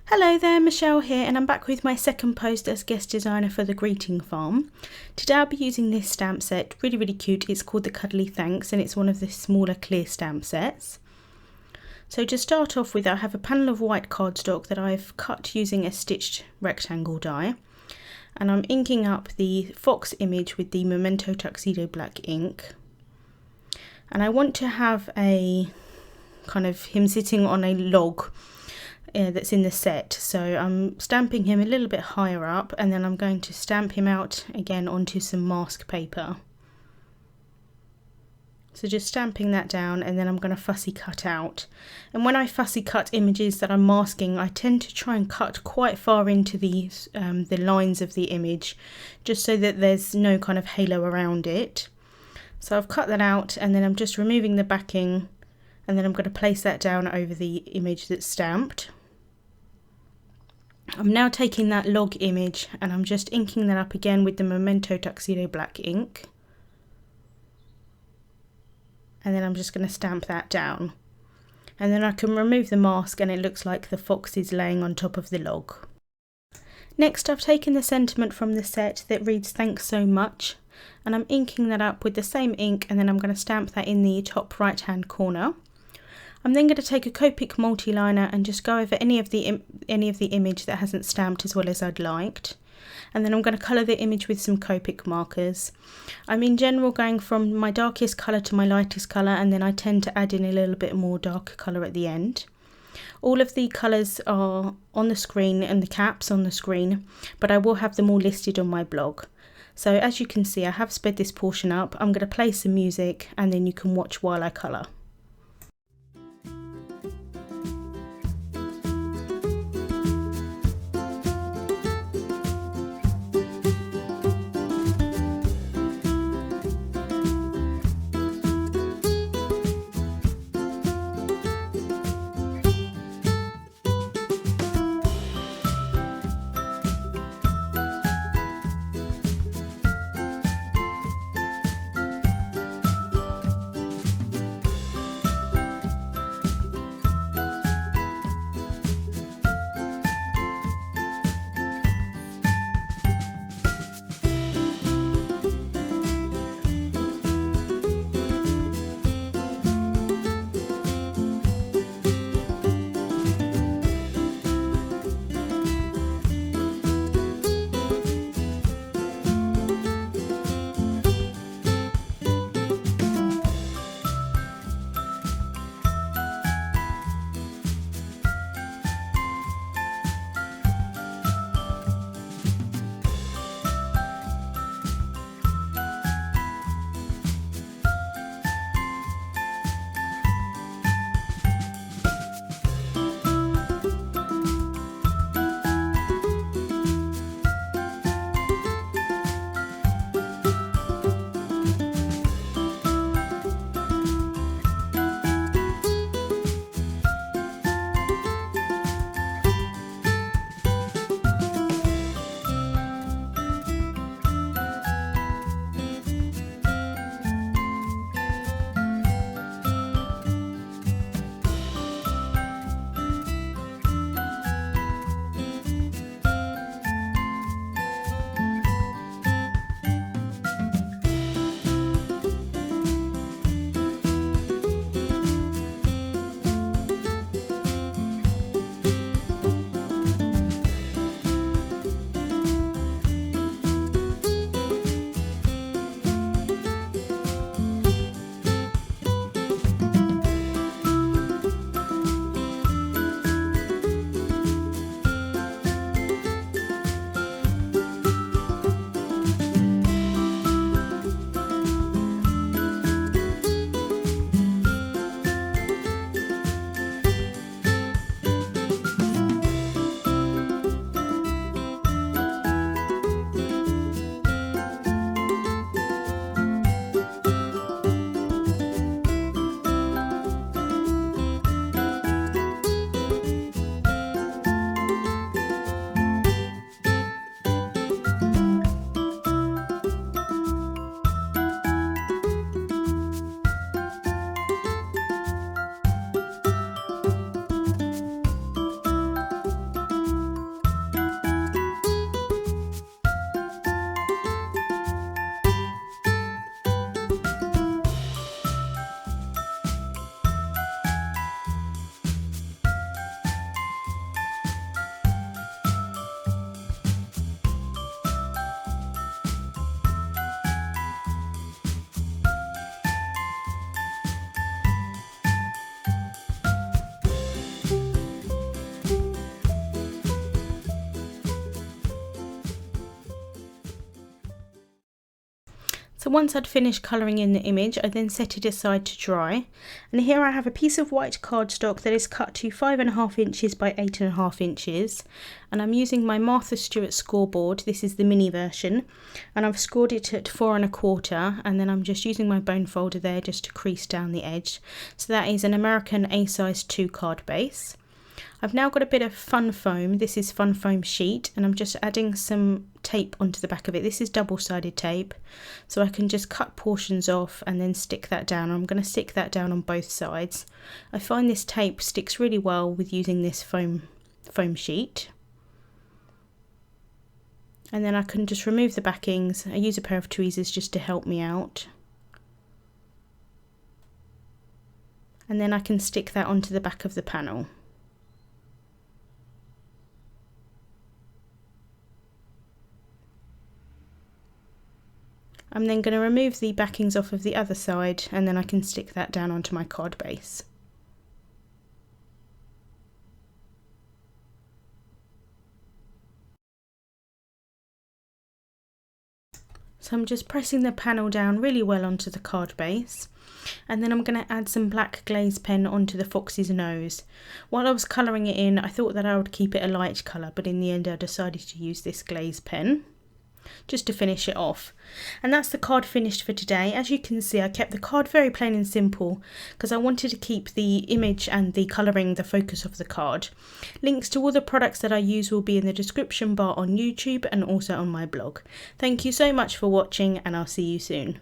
Hello there, Michelle here, and I'm back with my second post as guest designer for the greeting farm. Today I'll be using this stamp set, really cute. It's called the Cuddly Thanks and it's one of the smaller clear stamp sets. So to start off with, I have a panel of white cardstock that I've cut using a stitched rectangle die, and I'm inking up the fox image with the Memento Tuxedo black ink. And I want to have a kind of him sitting on a log that's in the set, so I'm stamping him a little bit higher up, and then I'm going to stamp him out again onto some mask paper. So just stamping that down, and then I'm going to fussy cut out. And when I fussy cut images that I'm masking, I tend to try and cut quite far into the lines of the image, just so that there's no kind of halo around it. So I've cut that out, and then I'm just removing the backing, and then I'm going to place that down over the image that's stamped. I'm now taking that log image and I'm just inking that up again with the Memento Tuxedo black ink. And then I'm just going to stamp that down. And then I can remove the mask and it looks like the fox is laying on top of the log. Next, I've taken the sentiment from the set that reads "Thanks so much," and I'm inking that up with the same ink, and then I'm going to stamp that in the top right hand corner. I'm then going to take a Copic multi-liner and just go over any of the image that hasn't stamped as well as I'd liked. And then I'm going to colour the image with some Copic markers. I'm in general going from my darkest colour to my lightest colour, and then I tend to add in a little bit more dark colour at the end. All of the colours are on the screen and the caps on the screen, but I will have them all listed on my blog. So as you can see, I have sped this portion up. I'm going to play some music and then you can watch while I colour. So once I'd finished colouring in the image, I then set it aside to dry. And here I have a piece of white cardstock that is cut to 5.5 inches by 8.5 inches. And I'm using my Martha Stewart scoreboard. This is the mini version. And I've scored it at 4.25. And then I'm just using my bone folder there just to crease down the edge. So that is an American A size 2 card base. I've now got a bit of fun foam. This is fun foam sheet, and I'm just adding some tape onto the back of it. This is double-sided tape, so I can just cut portions off and then stick that down. I'm going to stick that down on both sides. I find this tape sticks really well with using this foam sheet. And then I can just remove the backings. I use a pair of tweezers just to help me out. And then I can stick that onto the back of the panel. I'm then going to remove the backings off of the other side, and then I can stick that down onto my card base. So I'm just pressing the panel down really well onto the card base, and then I'm going to add some black glaze pen onto the fox's nose. While I was colouring it in, I thought that I would keep it a light colour, but in the end I decided to use this glaze pen just to finish it off. And that's the card finished for today. As you can see, I kept the card very plain and simple because I wanted to keep the image and the colouring the focus of the card. Links to all the products that I use will be in the description bar on YouTube and also on my blog. Thank you so much for watching, and I'll see you soon.